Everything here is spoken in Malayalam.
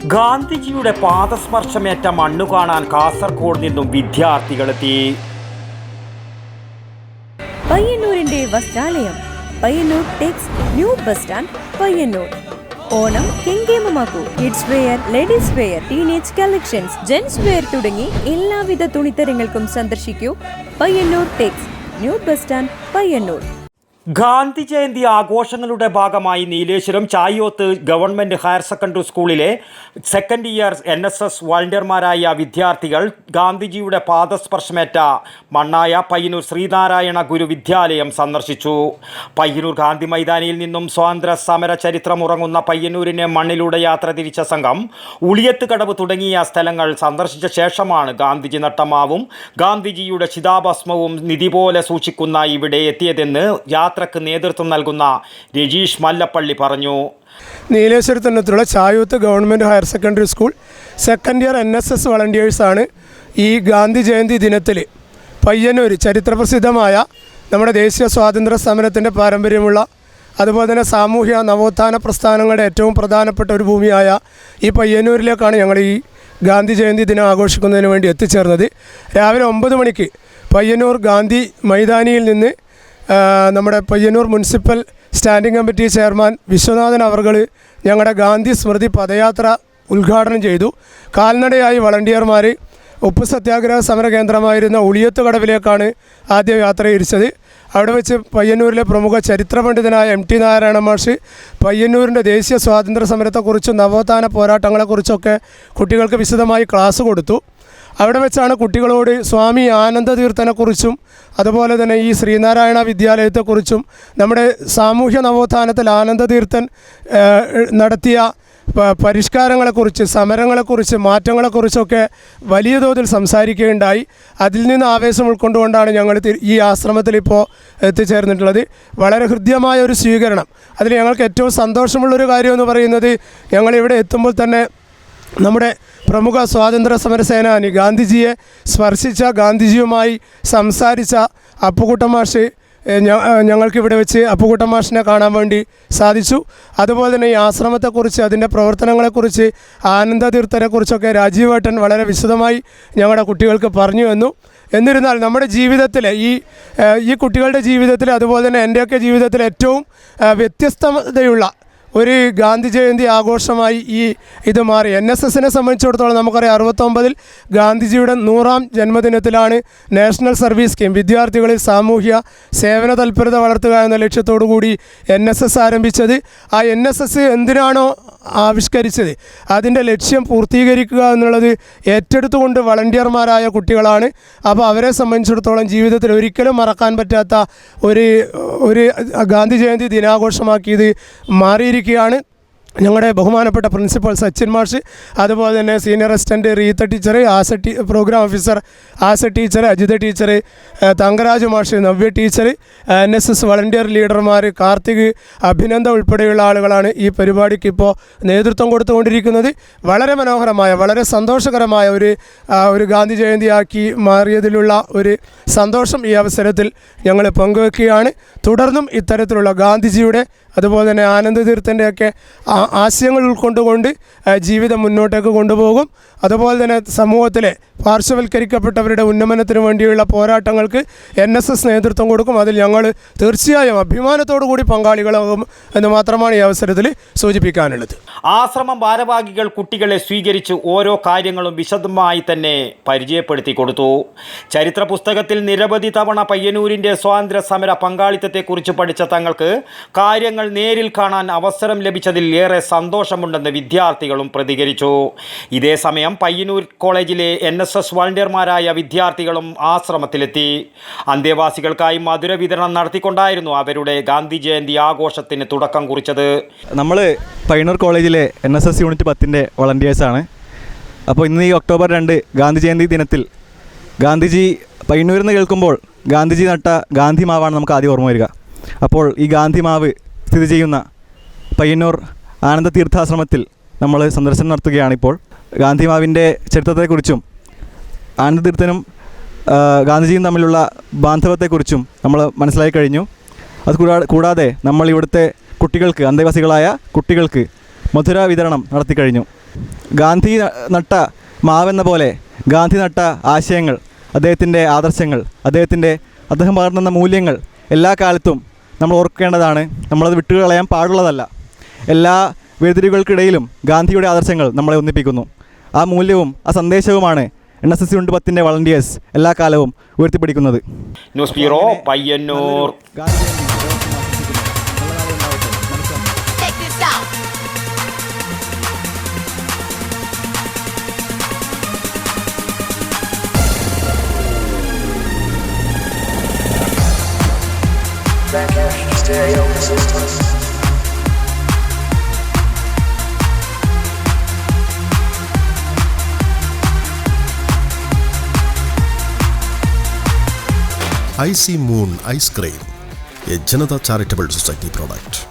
ഗാന്ധിജിയുടെ പാദസ്പർശമേറ്റ മണ്ണു കാണാൻ കാസർഗോഡ് നിന്നും വിദ്യാർത്ഥികളെത്തി. പയ്യന്നൂരിന്റെ വസ്ത്രാലയം Payyanur Tex new bus stand Payyanur. Onam കെങ്കേമമാക്കൂ. Kids wear, ladies wear, teenage collections, gents wear തുടങ്ങി എല്ലാവിധ തുണിത്തരങ്ങൾക്കും സന്ദർശിക്കൂ Payyanur Tex new bus stand Payyanur. Gandhi Jayanti ആഘോഷങ്ങളുടെ ഭാഗമായി Nileshwaram Chayoth government higher secondary സ്കൂളിലെ സെക്കൻഡ് ഇയർ NSS വളണ്ടിയർമാരായ വിദ്യാർത്ഥികൾ ഗാന്ധിജിയുടെ പാദസ്പർശമേറ്റ മണ്ണായ പയ്യന്നൂർ ശ്രീനാരായണ ഗുരു വിദ്യാലയം സന്ദർശിച്ചു. പയ്യന്നൂർ ഗാന്ധി മൈതാനിയിൽ നിന്നും സ്വാതന്ത്ര്യ സമര ചരിത്രമുറങ്ങുന്ന പയ്യന്നൂരിനെ മണ്ണിലൂടെ യാത്ര തിരിച്ച സംഘം ഉളിയത്ത് കടവ് തുടങ്ങിയ സ്ഥലങ്ങൾ സന്ദർശിച്ച ശേഷമാണ് ഗാന്ധിജി നട്ടമാവും ഗാന്ധിജിയുടെ ചിതാഭസ്മവും നിധി പോലെ സൂക്ഷിക്കുന്ന ഇവിടെ എത്തിയതെന്ന് യാത്രക്ക് നേതൃത്വം നൽകുന്ന രജീഷ് മല്ലപ്പള്ളി പറഞ്ഞു. നീലേശ്വരത്തിനടുത്തുള്ള Chayoth government higher secondary school second year NSS വളണ്ടിയേഴ്സാണ് ഈ ഗാന്ധി ജയന്തി ദിനത്തിൽ പയ്യന്നൂർ ചരിത്രപ്രസിദ്ധമായ നമ്മുടെ ദേശീയ സ്വാതന്ത്ര്യ സമരത്തിൻ്റെ പാരമ്പര്യമുള്ള അതുപോലെ തന്നെ സാമൂഹ്യ നവോത്ഥാന പ്രസ്ഥാനങ്ങളുടെ ഏറ്റവും പ്രധാനപ്പെട്ട ഒരു ഭൂമിയായ ഈ പയ്യന്നൂരിലേക്കാണ് ഞങ്ങൾ ഈ ഗാന്ധി ജയന്തി ദിനം ആഘോഷിക്കുന്നതിന് വേണ്ടി എത്തിച്ചേർന്നത്. രാവിലെ 9 മണിക്ക് പയ്യന്നൂർ ഗാന്ധി മൈതാനിയിൽ നിന്ന് നമ്മുടെ Payyanur municipal standing committee chairman Viswanathan അവർകൾ ഞങ്ങളുടെ ഗാന്ധി സ്മൃതി പദയാത്ര ഉദ്ഘാടനം ചെയ്തു. കാൽനടയായി വളണ്ടിയർമാർ ഉപ്പ് സത്യാഗ്രഹ സമര കേന്ദ്രമായിരുന്ന ഉളിയത്ത് കടവിലേക്കാണ് ആദ്യം യാത്ര തിരിച്ചത്. അവിടെ വെച്ച് പയ്യന്നൂരിലെ പ്രമുഖ ചരിത്ര പണ്ഡിതനായ MT നാരായണ മാഷ് പയ്യന്നൂരിൻ്റെ ദേശീയ സ്വാതന്ത്ര്യ സമരത്തെക്കുറിച്ചും നവോത്ഥാന പോരാട്ടങ്ങളെക്കുറിച്ചൊക്കെ കുട്ടികൾക്ക് വിശദമായി ക്ലാസ് കൊടുത്തു. അവിടെ വെച്ചാണ് കുട്ടികളോട് സ്വാമി ആനന്ദതീർത്ഥനെക്കുറിച്ചും അതുപോലെ തന്നെ ഈ ശ്രീനാരായണ വിദ്യാലയത്തെക്കുറിച്ചും നമ്മുടെ സാമൂഹ്യ നവോത്ഥാനത്തിൽ ആനന്ദതീർത്ഥൻ നടത്തിയ പരിഷ്കാരങ്ങളെക്കുറിച്ച്, സമരങ്ങളെക്കുറിച്ച്, മാറ്റങ്ങളെക്കുറിച്ചൊക്കെ വലിയ തോതിൽ സംസാരിക്കുകയുണ്ടായി. അതിൽ നിന്ന് ആവേശം ഉൾക്കൊണ്ടുകൊണ്ടാണ് ഞങ്ങൾ ഈ ആശ്രമത്തിൽ ഇപ്പോൾ എത്തിച്ചേർന്നിട്ടുള്ളത്. വളരെ ഹൃദ്യമായ ഒരു സ്വീകരണം. അതിൽ ഞങ്ങൾക്ക് ഏറ്റവും സന്തോഷമുള്ളൊരു കാര്യമെന്ന് പറയുന്നത് ഞങ്ങളിവിടെ എത്തുമ്പോൾ തന്നെ നമ്മുടെ പ്രമുഖ സ്വാതന്ത്ര്യ സമര സേനാനി ഗാന്ധിജിയെ സ്പർശിച്ച, ഗാന്ധിജിയുമായി സംസാരിച്ച അപ്പുകുട്ടൻ മാഷ് ഞങ്ങൾക്കിവിടെ വെച്ച് അപ്പുകുട്ടൻ മാഷിനെ കാണാൻ വേണ്ടി സാധിച്ചു. അതുപോലെ തന്നെ ഈ ആശ്രമത്തെക്കുറിച്ച്, അതിൻ്റെ പ്രവർത്തനങ്ങളെക്കുറിച്ച്, ആനന്ദതീർത്ഥനെക്കുറിച്ചൊക്കെ രാജീവേട്ടൻ വളരെ വിശദമായി ഞങ്ങളുടെ കുട്ടികൾക്ക് പറഞ്ഞു തന്നു. എന്നിരുന്നാൽ നമ്മുടെ ജീവിതത്തിൽ ഈ കുട്ടികളുടെ ജീവിതത്തിൽ അതുപോലെ തന്നെ എൻ്റെയൊക്കെ ജീവിതത്തിൽ ഏറ്റവും വ്യത്യസ്തതയുള്ള ഒരു ഗാന്ധി ജയന്തി ആഘോഷമായി ഇത് മാറി. NSSനെ സംബന്ധിച്ചിടത്തോളം നമുക്കറിയാം 69-ൽ ഗാന്ധിജിയുടെ 100ാം ജന്മദിനത്തിലാണ് നാഷണൽ സർവീസ് സ്കീം, വിദ്യാർത്ഥികളിൽ സാമൂഹ്യ സേവന തൽപരത വളർത്തുക എന്ന ലക്ഷ്യത്തോടു കൂടി NSS ആരംഭിച്ചത്. ആ NSS എന്തിനാണോ ആവിഷ്കരിച്ചത് അതിൻ്റെ ലക്ഷ്യം പൂർത്തീകരിക്കുക എന്നുള്ളത് ഏറ്റെടുത്തുകൊണ്ട് വളണ്ടിയർമാരായ കുട്ടികളാണ്. അപ്പോൾ അവരെ സംബന്ധിച്ചിടത്തോളം ജീവിതത്തിൽ ഒരിക്കലും മറക്കാൻ പറ്റാത്ത ഒരു ഗാന്ധി ജയന്തി ദിനാഘോഷമാക്കിയത് മാറിയിരിക്കുകയാണ്. ഞങ്ങളുടെ ബഹുമാനപ്പെട്ട പ്രിൻസിപ്പൽ സച്ചിൻ മാഷ്, അതുപോലെ തന്നെ senior assistant Reetha teacher, programme officer Asa teacher, Ajitha teacher, Thankaraj മാഷ്, നവ്യ ടീച്ചർ, NSS വളണ്ടിയർ ലീഡർമാർ, കാർത്തിക്, അഭിനന്ദ ഉൾപ്പെടെയുള്ള ആളുകളാണ് ഈ പരിപാടിക്ക് ഇപ്പോൾ നേതൃത്വം കൊടുത്തുകൊണ്ടിരിക്കുന്നത്. വളരെ മനോഹരമായ, വളരെ സന്തോഷകരമായ ഒരു ഗാന്ധി ജയന്തിയാക്കി മാറിയതിലുള്ള ഒരു സന്തോഷം ഈ അവസരത്തിൽ ഞങ്ങൾ പങ്കുവെക്കുകയാണ്. തുടർന്നും ഇത്തരത്തിലുള്ള ഗാന്ധിജിയുടെ അതുപോലെ തന്നെ ആനന്ദതീർത്ഥൻ്റെയൊക്കെ ആശയങ്ങൾ ഉൾക്കൊണ്ടുകൊണ്ട് ജീവിതം മുന്നോട്ടേക്ക് കൊണ്ടുപോകും. അതുപോലെ തന്നെ സമൂഹത്തിലെ പാർശ്വവൽക്കരിക്കപ്പെട്ടവരുടെ ഉന്നമനത്തിന് വേണ്ടിയുള്ള പോരാട്ടങ്ങൾക്ക് NSS നേതൃത്വം കൊടുക്കും. അതിൽ ഞങ്ങൾ തീർച്ചയായും അഭിമാനത്തോടു കൂടി പങ്കാളികളാകും എന്ന് മാത്രമാണ് ഈ അവസരത്തിൽ സൂചിപ്പിക്കാനുള്ളത്. ആശ്രമം ഭാരവാഹികൾ കുട്ടികളെ സ്വീകരിച്ച് ഓരോ കാര്യങ്ങളും വിശദമായി തന്നെ പരിചയപ്പെടുത്തി കൊടുത്തു. ചരിത്ര പുസ്തകത്തിൽ നിരവധി തവണ പയ്യന്നൂരിൻ്റെ സ്വാതന്ത്ര്യ സമര പങ്കാളിത്തത്തെക്കുറിച്ച് പഠിച്ച തങ്ങൾക്ക് കാര്യങ്ങൾ നേരിൽ കാണാൻ അവസരം ലഭിച്ചതിൽ ഏറെ സന്തോഷമുണ്ടെന്ന് വിദ്യാർത്ഥികളും പ്രതികരിച്ചു. ഇതേസമയം പയ്യന്നൂർ കോളേജിലെ NSS വളണ്ടിയർമാരായ വിദ്യാർത്ഥികളും ആശ്രമത്തിലെത്തി. അന്തേവാസികൾക്കായി മധുര വിതരണം നടത്തിക്കൊണ്ടായിരുന്നു അവരുടെ ഗാന്ധി ജയന്തി ആഘോഷത്തിന് തുടക്കം കുറിച്ചത്. നമ്മൾ പയ്യന്നൂർ കോളേജിലെ NSS യൂണിറ്റ് 10ൻ്റെ വളണ്ടിയേഴ്സാണ്. അപ്പോൾ ഇന്ന് ഈ ഒക്ടോബർ 2 ഗാന്ധി ജയന്തി ദിനത്തിൽ ഗാന്ധിജി പയ്യന്നൂരിൽ നിന്ന് കേൾക്കുമ്പോൾ ഗാന്ധിജി നട്ട ഗാന്ധി മാവാണ് നമുക്ക് ആദ്യം ഓർമ്മ വരിക. അപ്പോൾ ഈ ഗാന്ധി മാവ് സ്ഥിതി ചെയ്യുന്ന പയ്യന്നൂർ ആനന്ദ തീർത്ഥാശ്രമത്തിൽ നമ്മൾ സന്ദർശനം നടത്തുകയാണിപ്പോൾ. ഗാന്ധി മാവിൻ്റെ ചരിത്രത്തെക്കുറിച്ചും ആനന്ദതീർത്ഥനും ഗാന്ധിജിയും തമ്മിലുള്ള ബാന്ധവത്തെക്കുറിച്ചും നമ്മൾ മനസ്സിലാക്കി കഴിഞ്ഞു. അത് കൂടാതെ നമ്മൾ ഇവിടുത്തെ കുട്ടികൾക്ക്, അന്തേവാസികളായ കുട്ടികൾക്ക് മധുര വിതരണം നടത്തി കഴിഞ്ഞു. ഗാന്ധി നട്ട മാവെന്ന പോലെ ഗാന്ധി നട്ട ആശയങ്ങൾ, അദ്ദേഹത്തിൻ്റെ ആദർശങ്ങൾ, അദ്ദേഹം പകർന്നുന്ന മൂല്യങ്ങൾ എല്ലാ കാലത്തും നമ്മൾ ഓർക്കേണ്ടതാണ്. നമ്മളത് വിട്ടുകളയാൻ പാടുള്ളതല്ല. എല്ലാ വേർതിരിവുകൾക്കിടയിലും ഗാന്ധിയുടെ ആദർശങ്ങൾ നമ്മളെ ഒന്നിപ്പിക്കുന്നു. ആ മൂല്യവും ആ സന്ദേശവുമാണ് NSS യൂണിറ്റ് 10 വളണ്ടിയേഴ്സ് എല്ലാ കാലവും ഉയർത്തിപ്പിടിക്കുന്നത്. News bureau, Payyanur. Icy Moon Ice Cream, a Janata Charitable Society product.